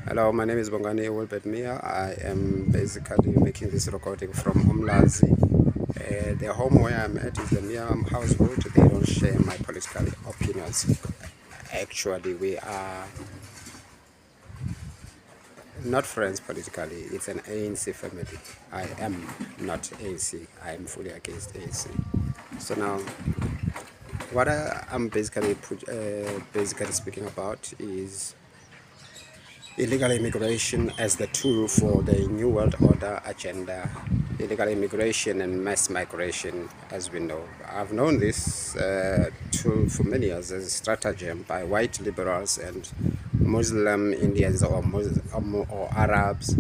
Hello, my name is Bongani Wilbert Mia. I am basically making this recording from Umlazi. The home where I'm at is the Mia household. They don't share my political opinions. Actually, we are not friends politically. It's an ANC family. I am not ANC. I am fully against ANC. So now, what I'm basically speaking about is illegal immigration as the tool for the New World Order agenda. Illegal immigration and mass migration, as we know. I've known this tool for many years as a stratagem by white liberals and Muslim Indians or Arabs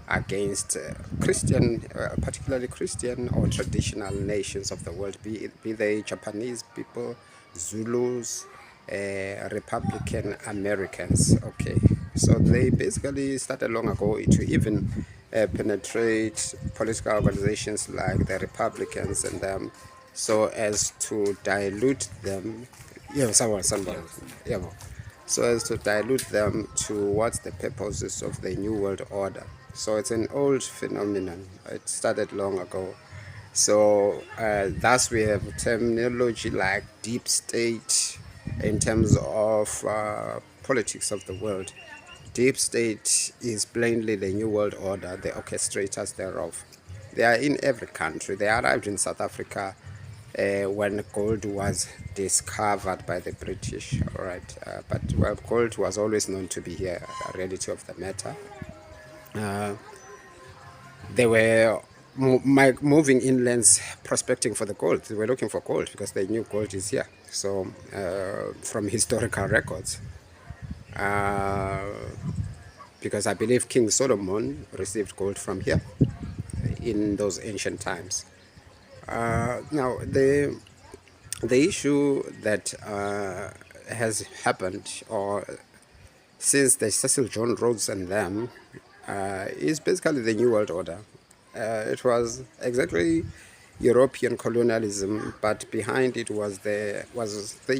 against Christian, particularly Christian or traditional nations of the world, be they Japanese people, Zulus, Republican Americans. Okay, so they basically started long ago to even penetrate political organizations like the Republicans and them, so as to dilute them. Yeah, someone, yeah, so as to dilute them towards the purposes of the New World Order. So it's an old phenomenon. It started long ago. So thus we have terminology like deep state in terms of politics of the world. Deep state is plainly the New World Order, the orchestrators thereof. They are in every country. They arrived in South Africa when gold was discovered by the British. All right, but well, gold was always known to be here. The reality of the matter. They were moving inlands prospecting for the gold. They were looking for gold because they knew gold is here. So from historical records, because I believe King Solomon received gold from here in those ancient times. Now the issue that has happened, or since the Cecil John Rhodes and them, is basically the New World Order. It was exactly European colonialism, but behind it was the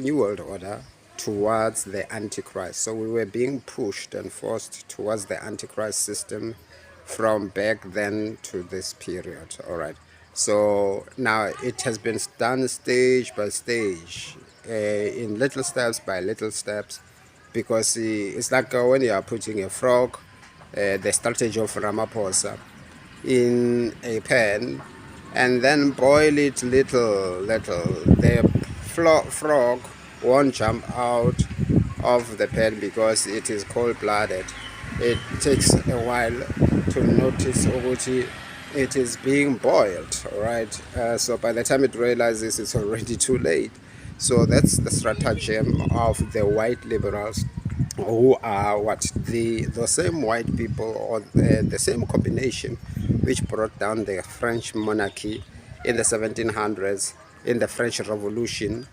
New World Order towards the Antichrist. So we were being pushed and forced towards the Antichrist system from back then to this period. All right. So now it has been done stage by stage, in little steps by little steps, because it's like when you are putting a frog, the strategy of Ramaphosa, in a pan and then boil it little. The frog won't jump out of the pan because it is cold-blooded. It takes a while to notice it is being boiled. All right, so by the time it realizes, it's already too late. So that's the stratagem of the white liberals, who are the same white people, or the same combination which brought down the French monarchy in the 1700s, in the French Revolution,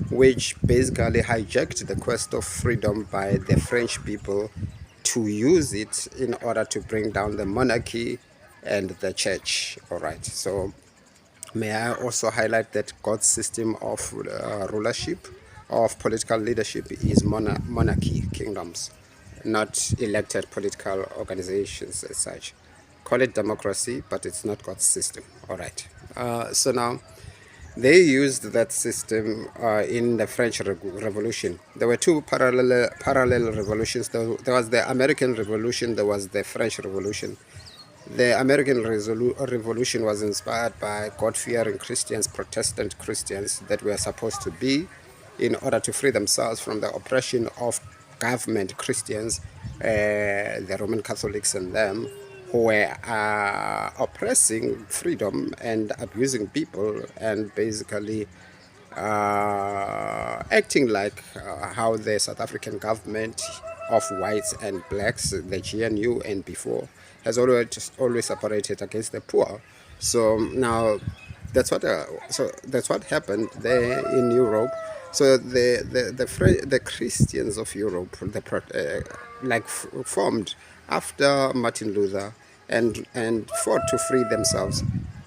which basically hijacked the quest of freedom by the French people to use it in order to bring down the monarchy and the church. All right, so may I also highlight that God's system of rulership, of political leadership, is monarchy kingdoms, not elected political organizations as such. Call it democracy, but it's not God's system. All right. So now, they used that system in the French Revolution. There were two parallel revolutions. There was the American Revolution, there was the French Revolution. The American Revolution was inspired by God-fearing Christians, Protestant Christians, that were supposed to be, in order to free themselves from the oppression of government Christians, the Roman Catholics and them, who were oppressing freedom and abusing people, and basically acting like how the South African government of whites and blacks, the GNU and before, has always operated against the poor. So now that's what happened there in Europe. So the Christians of Europe, formed after Martin Luther and fought to free themselves.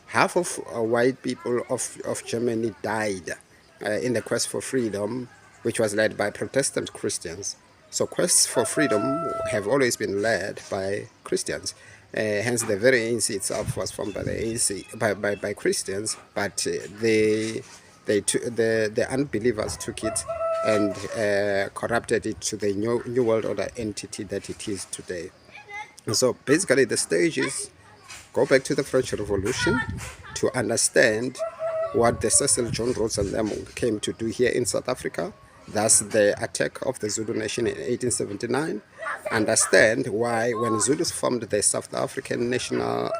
Half of white people of Germany died in the quest for freedom, which was led by Protestant Christians. So quests for freedom have always been led by Christians. Hence, the very ANC itself was formed by the ANC by Christians, but the unbelievers took it and corrupted it to the new world order entity that it is today. So basically, the stages go back to the French Revolution to understand what the Cecil John Rhodes and them came to do here in South Africa. Thus, the attack of the Zulu nation in 1879. Understand why, when Zulus formed the South African National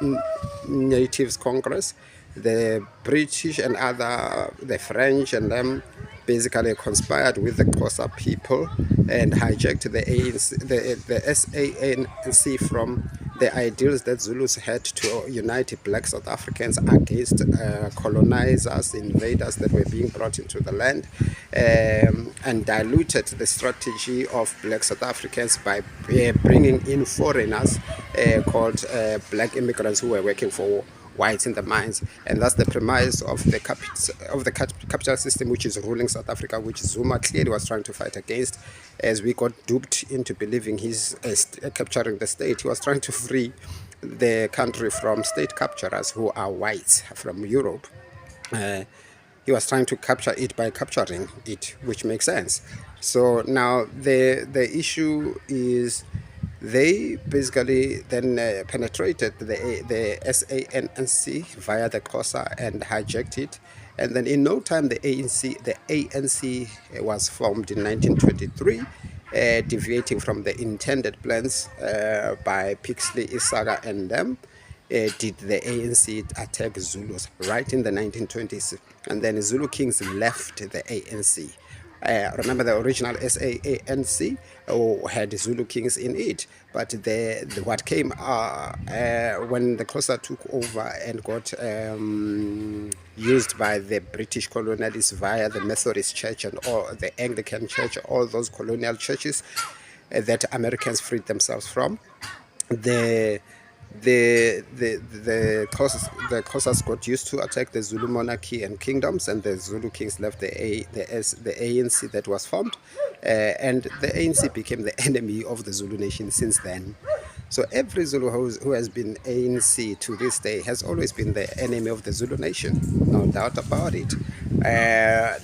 Natives Congress, the British and the French and them basically conspired with the Xhosa people and hijacked the ANC, the SANC from the ideals that Zulus had to unite black South Africans against colonizers, invaders that were being brought into the land, and diluted the strategy of black South Africans by bringing in foreigners called black immigrants who were working for whites in the mines. And that's the premise of the capital system which is ruling South Africa, which Zuma clearly was trying to fight against, as we got duped into believing he's capturing the state. He was trying to free the country from state capturers who are whites from Europe. He was trying to capture it by capturing it, which makes sense. So now the issue is, they basically then penetrated the SANC via the Xhosa and hijacked it. And then in no time, the ANC was formed in 1923, deviating from the intended plans by Pixley, Isaga and them. Did the ANC attack Zulus right in the 1920s. And then Zulu kings left the ANC. Remember, the original SANC had Zulu kings in it, but what came when the Xhosa took over and got used by the British colonialists via the Methodist Church and all the Anglican Church, all those colonial churches that Americans freed themselves from. The Xhosas got used to attack the Zulu monarchy and kingdoms, and the Zulu kings left the ANC that was formed, and the ANC became the enemy of the Zulu nation since then. So every Zulu who has been ANC to this day has always been the enemy of the Zulu nation, no doubt about it. That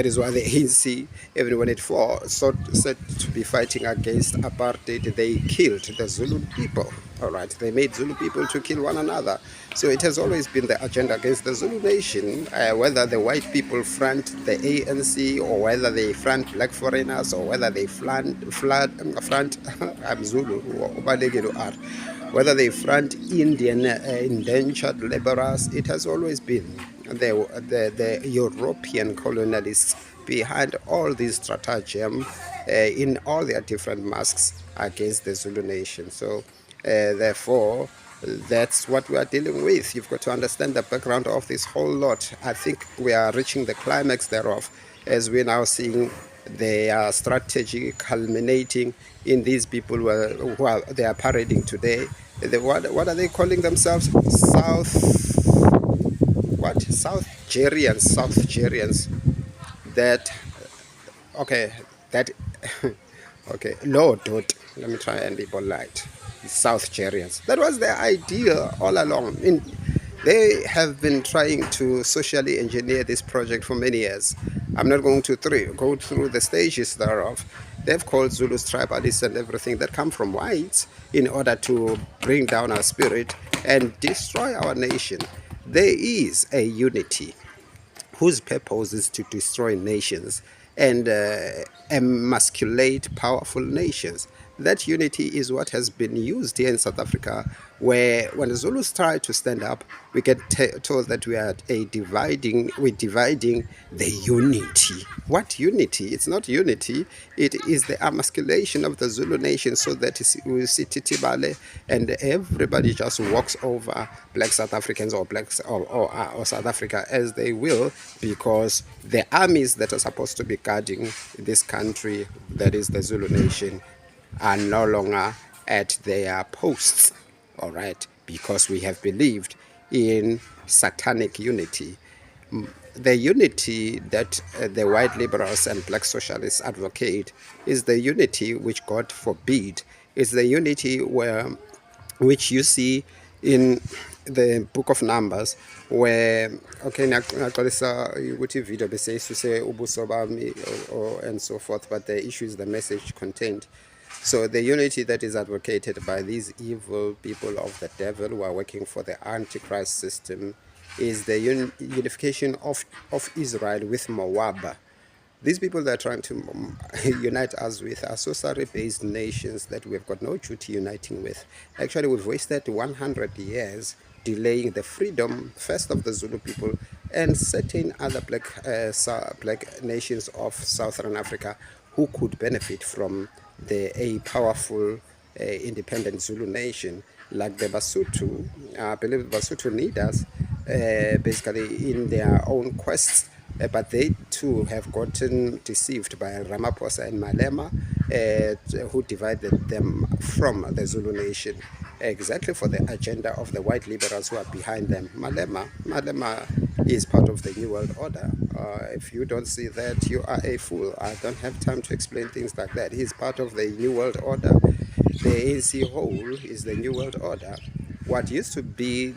is why the ANC, even when it said to be fighting against apartheid, they killed the Zulu people. All right, they made Zulu people to kill one another. So it has always been the agenda against the Zulu nation, whether the white people front the ANC, or whether they front black foreigners, or whether they front I'm Zulu, whether they front Indian indentured laborers. It has always been the European colonialists behind all these stratagem in all their different masks against the Zulu nation. So therefore, that's what we are dealing with. You've got to understand the background of this whole lot. I think we are reaching the climax thereof, as we're now seeing their strategy culminating in these people they are parading today. What are they calling themselves? Southgerians. That okay, that okay, Lord, let me try and be polite. Southgerians. That was their idea all along. They have been trying to socially engineer this project for many years. I'm not going to go through the stages thereof. They've called Zulus tribalists and everything that come from whites in order to bring down our spirit and destroy our nation. There is a unity whose purpose is to destroy nations and emasculate powerful nations. That unity is what has been used here in South Africa, where when the Zulus try to stand up, we get told that we're dividing the unity. What unity? It's not unity. It is the emasculation of the Zulu nation, so that we see Titibale and everybody just walks over black South Africans or blacks or South Africa as they will, because the armies that are supposed to be guarding this country, that is the Zulu nation, are no longer at their posts. All right, because we have believed in satanic unity. the unity that the white liberals and black socialists advocate is the unity which God forbid. It's the unity which you see in the book of Numbers, where okay ngaqalisa ukuthi video bese isuse ubuso bami and so forth, but the issue is the message contained. So the unity that is advocated by these evil people of the devil who are working for the antichrist system is the unification of Israel with Moab. These people that are trying to unite us with are sorcery-based nations that we've got no duty uniting with. Actually, we've wasted 100 years delaying the freedom, first of the Zulu people and certain other black nations of Southern Africa who could benefit from a powerful independent Zulu nation like the Basotho. I believe the Basotho need us basically in their own quests, but they too have gotten deceived by Ramaphosa and Malema, who divided them from the Zulu nation exactly for the agenda of the white liberals who are behind them. Malema is part of the New World Order. If you don't see that, you are a fool. I don't have time to explain things like that. He's part of the New World Order. The ANC whole is the New World Order. What used to be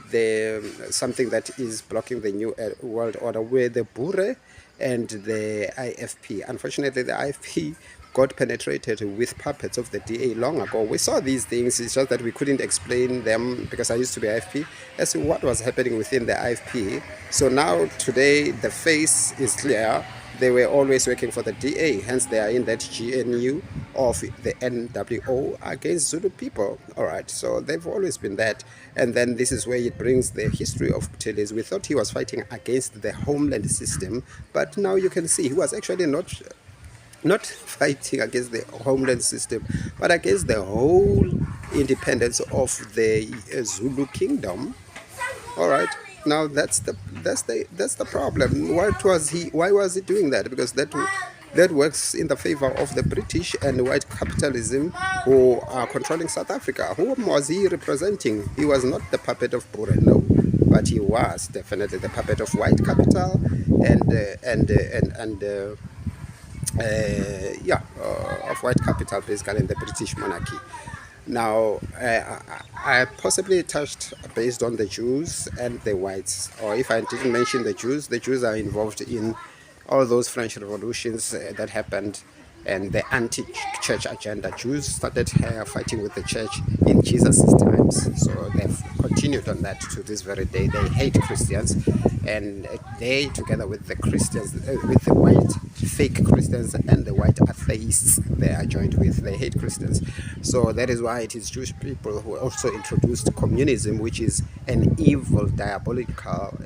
something that is blocking the New World Order were the Boere and the IFP. Unfortunately, the IFP got penetrated with puppets of the DA long ago. We saw these things, it's just that we couldn't explain them because I used to be IFP as to what was happening within the IFP. So now today the face is clear. They were always working for the DA, hence they are in that GNU of the NWO against Zulu people. All right, so they've always been that. And then this is where it brings the history of Buthelezi. We thought he was fighting against the homeland system, but now you can see he was actually not fighting against the homeland system, but against the whole independence of the Zulu kingdom. All right. Now that's the problem. Why was he doing that? Because that works in the favor of the British and white capitalism who are controlling South Africa. Whom was he representing? He was not the puppet of Boere, no, but he was definitely the puppet of white capital of white capital, basically in the British monarchy. Now, I possibly touched based on the Jews and the whites, or if I didn't mention the Jews are involved in all those French revolutions that happened and the anti-church agenda. Jews started fighting with the church in Jesus' times, so they've continued on that to this very day. They hate Christians, and they, together with the Christians, with the white fake Christians and the white atheists they are joined with, they hate Christians. So that is why it is Jewish people who also introduced communism, which is an evil, diabolical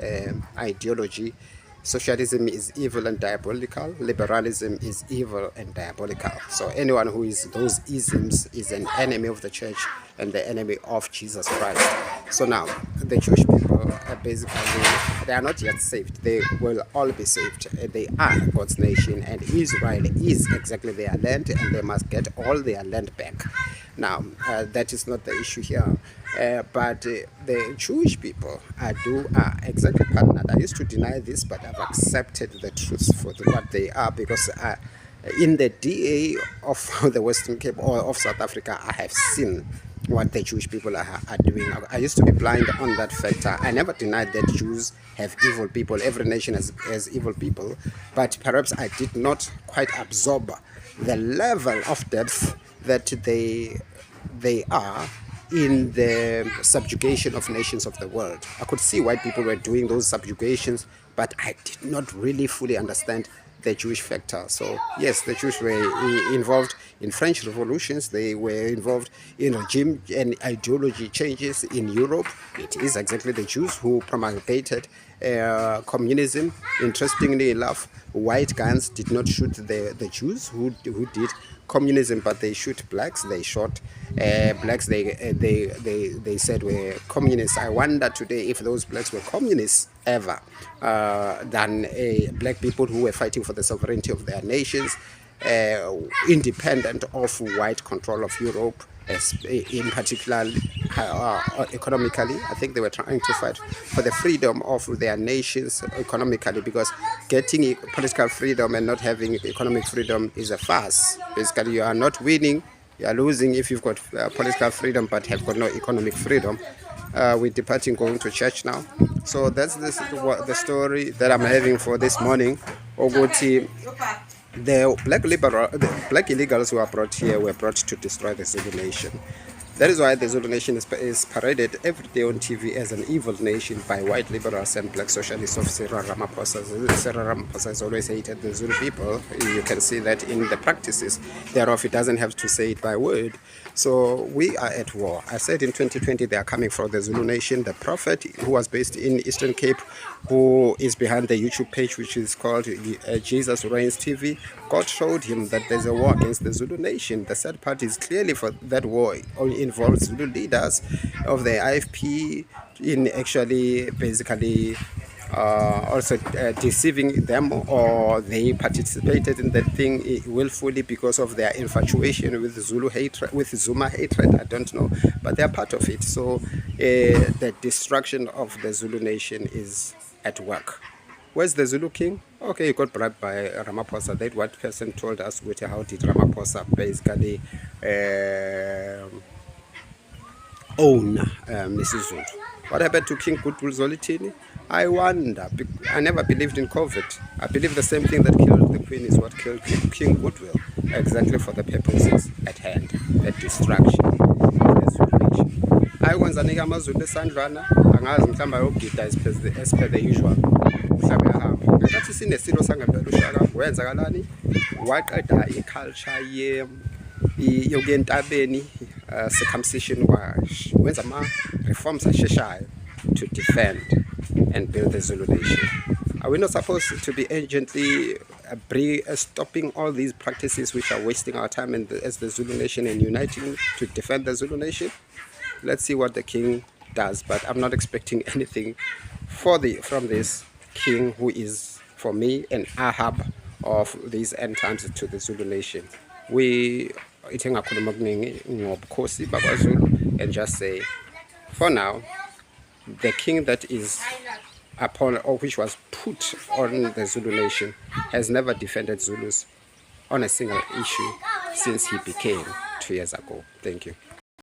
ideology. Socialism is evil and diabolical. Liberalism is evil and diabolical. So anyone who is those isms is an enemy of the church and the enemy of Jesus Christ. So now, the Jewish people are basically, they are not yet saved. They will all be saved. They are God's nation, and Israel is exactly their land, and they must get all their land back. Now, that is not the issue here. But the Jewish people are exactly partnered. I used to deny this, but I've accepted the truth for what they are, because in the DA of the Western Cape or of South Africa, I have seen what the Jewish people are doing. I used to be blind on that factor. I never denied that Jews have evil people. Every nation has evil people. But perhaps I did not quite absorb the level of depth that they are in the subjugation of nations of the world. I could see white people were doing those subjugations, but I did not really fully understand the Jewish factor. So yes, the Jews were involved in French revolutions. They were involved in regime and ideology changes in Europe. It is exactly the Jews who promulgated communism. Interestingly enough, white guns did not shoot the Jews who did communism, but they shoot blacks. They shot blacks. They said were communists. I wonder today if those blacks were communists ever than black people who were fighting for the sovereignty of their nations, independent of white control of Europe, in particular economically. I think they were trying to fight for the freedom of their nations economically, because getting political freedom and not having economic freedom is a farce. Basically, you are not winning, you are losing if you've got political freedom but have got no economic freedom. We're departing, going to church now. So that's the story that I'm having for this morning. Oguti, the black illegals who are brought here were brought to destroy the Zulu nation. That is why the Zulu nation is paraded every day on TV as an evil nation by white liberals and black socialists of Cyril Ramaphosa. Cyril Ramaphosa has always hated the Zulu people. You can see that in the practices thereof. He doesn't have to say it by word. So we are at war. I said in 2020 they are coming for the Zulu nation. The prophet who was based in Eastern Cape, who is behind the YouTube page which is called Jesus Reigns TV, God showed him that there's a war against the Zulu nation. The third party is clearly for that war. Only involves Zulu leaders of the IFP in actually basically also deceiving them, or they participated in that thing willfully because of their infatuation with Zulu hatred, with Zuma hatred. I don't know, but they are part of it. So the destruction of the Zulu nation is at work. Where's the Zulu king? Okay, he got bribed by Ramaphosa. That what person told us with how did Ramaphosa basically own Mrs. Zulu. What happened to King Goodwill Zwelithini? I wonder. I never believed in COVID. I believe the same thing that killed the Queen is what killed King Goodwill, exactly for the purposes at hand, the destruction of the Zulu nation. I once amazulu esandlwana angazi mhlamba yogida as per the usual. Mhlawumbe yahamba. Ngathi sinesilo sangempela uShaka wenzakalani? Waqeda iculture yokuya entabeni, circumcision wenza ama-reforms asheshayo to defend and build the Zulu nation. Are we not supposed to be urgently stopping all these practices which are wasting our time as the Zulu nation and uniting to defend the Zulu nation? Let's see what the king does, but I'm not expecting anything from this king who is, for me, an Ahab of these end times to the Zulu nation. We and just say, for now, the king that is upon, or which was put on the Zulu nation, has never defended Zulus on a single issue since he became 2 years ago. Thank you.